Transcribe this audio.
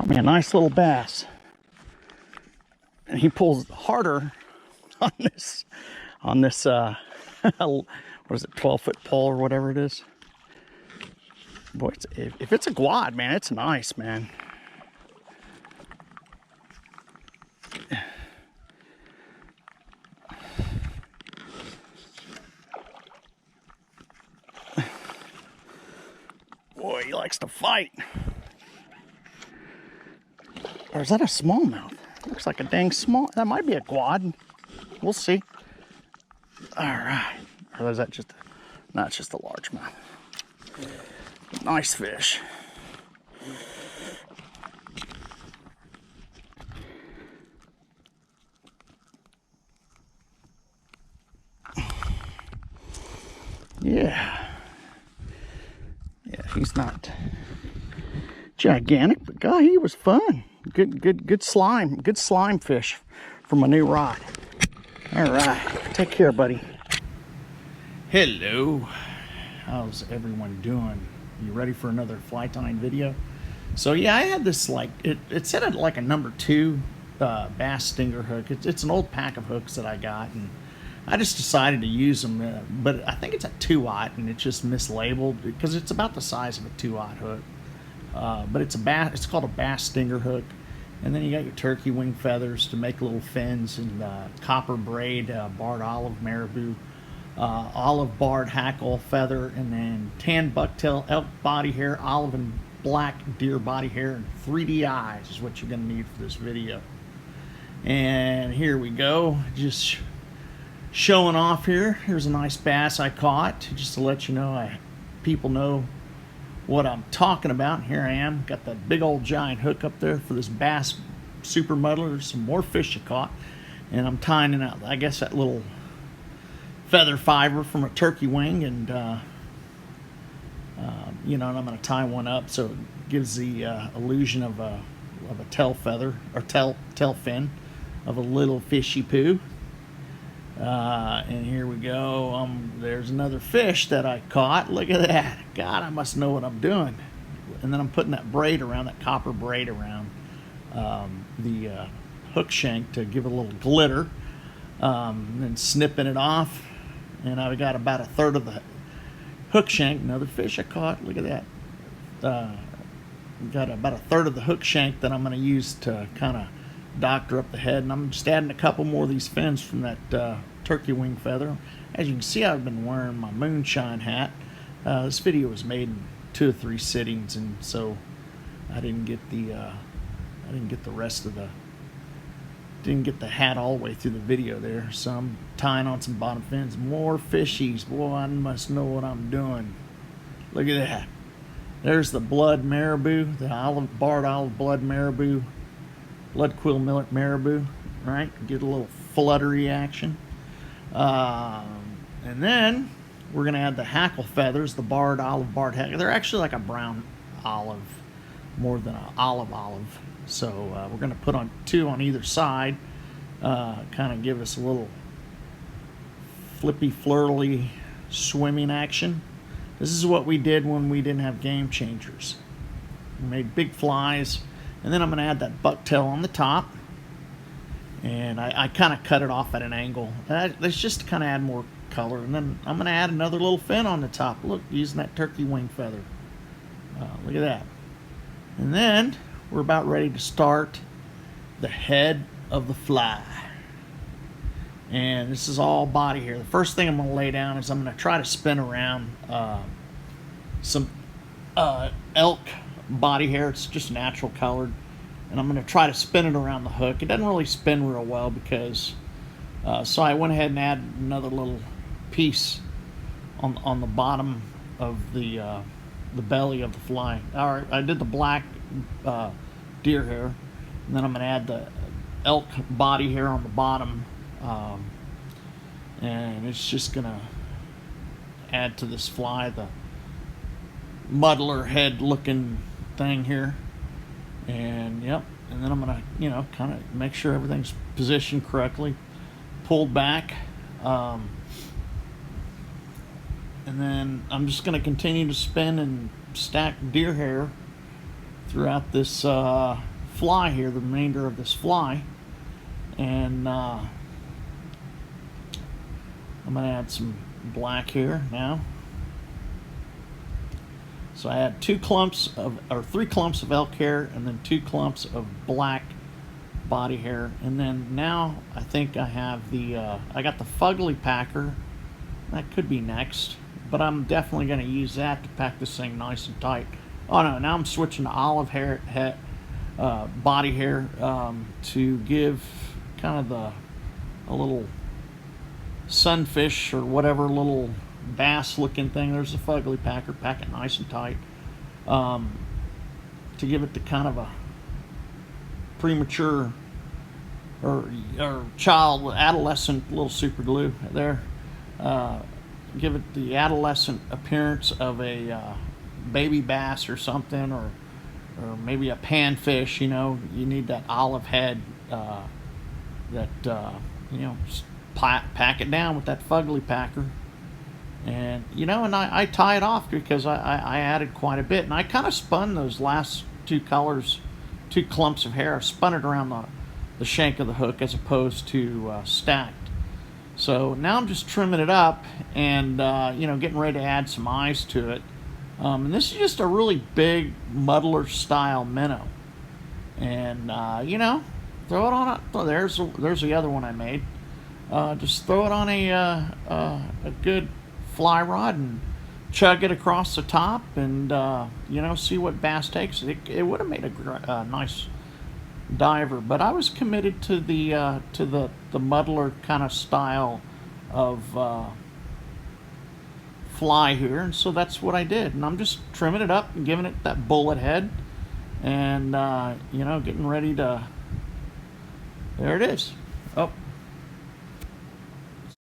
Caught me a nice little bass. And he pulls harder on this, what is it, 12-foot pole or whatever it is. Boy, if it's a quad, man, it's nice, man. Boy, he likes to fight. Or is that a smallmouth? Looks like a dang small. That might be a quad. We'll see. All right. Or is that just? No, it's just a largemouth. Nice fish. Yeah. Yeah, he's not gigantic, but God, he was fun. Good slime fish from a new rod. All right, take care, buddy. Hello, how's everyone doing? You ready for another fly tying video? So yeah, I had this it said it like a number 2 bass stinger hook. It's an old pack of hooks that I got, and I just decided to use them. But I think it's a 2/0, and it's just mislabeled because it's about the size of a 2/0 hook. But it's called a bass stinger hook. And then you got your turkey wing feathers to make little fins, and copper braid, barred olive marabou, olive barred hackle feather, and then tan bucktail, elk body hair, olive and black deer body hair, and 3D eyes is what you're going to need for this video. And here we go, just showing off here. Here's a nice bass I caught, just to let you know, people know what I'm talking about. Here I am, got that big old giant hook up there for this bass super muddler. Some more fish I caught, and I'm tying out, I guess, that little feather fiber from a turkey wing, and you know, and I'm going to tie one up so it gives the illusion of a tail feather or tail fin of a little fishy poo. And here we go. There's another fish that I caught. Look at that. God, I must know what I'm doing. And then I'm putting that braid around, that copper braid around the hook shank to give it a little glitter. And snipping it off. And I've got about 1/3 of the hook shank. Another fish I caught. Look at that. Got about 1/3 of the hook shank that I'm going to use to kind of doctor up the head, and I'm just adding a couple more of these fins from that turkey wing feather. As you can see, I've been wearing my moonshine hat. This video was made in 2 or 3 sittings, and so I didn't get the rest of the hat all the way through the video there. So I'm tying on some bottom fins. More fishies. Boy, I must know what I'm doing. Look at that. There's the blood marabou, the barred olive blood marabou. Blood quill marabou, right? Get a little fluttery action. And then we're going to add the hackle feathers, the barred hackle. They're actually like a brown olive, more than an olive. So we're going to put on 2 on either side, kind of give us a little flippy, flirly swimming action. This is what we did when we didn't have game changers. We made big flies. And then I'm going to add that bucktail on the top. And I kind of cut it off at an angle. That's just to kind of add more color. And then I'm going to add another little fin on the top. Look, using that turkey wing feather. Look at that. And then we're about ready to start the head of the fly. And this is all body here. The first thing I'm going to lay down is I'm going to try to spin around some elk body hair. It's just natural colored, and I'm going to try to spin it around the hook. It doesn't really spin real well because so I went ahead and added another little piece on the bottom of the belly of the fly. All right, I did the black deer hair, and then I'm going to add the elk body hair on the bottom, and it's just going to add to this fly the muddler head looking thing here. And yep, and then I'm gonna, you know, kind of make sure everything's positioned correctly, pulled back, and then I'm just gonna continue to spin and stack deer hair throughout this fly here, the remainder of this fly, and I'm gonna add some black here now. So I had 3 clumps of elk hair, and then 2 clumps of black body hair, and then now I think I have the I got the fugly packer. That could be next, but I'm definitely going to use that to pack this thing nice and tight. Oh no, now I'm switching to olive hair body hair to give kind of a little sunfish or whatever little bass looking thing. There's the fugly packer, pack it nice and tight to give it the kind of a premature or child, adolescent little super glue there. Give it the adolescent appearance of a baby bass or something, or maybe a panfish. You know, you need that olive head that you know, pack it down with that fugly packer. And you know, and I tie it off because I added quite a bit, and I kind of spun those last 2 colors, 2 clumps of hair. I spun it around the shank of the hook as opposed to stacked. So now I'm just trimming it up and you know, getting ready to add some eyes to it. And this is just a really big muddler style minnow, and you know, throw it on a, oh, there's the other one I made. Just throw it on a good fly rod and chug it across the top, and you know, see what bass takes. It would have made a nice diver, but I was committed to the muddler kind of style of fly here, and so that's what I did. And I'm just trimming it up and giving it that bullet head, and you know, getting ready to, there it is. Oh,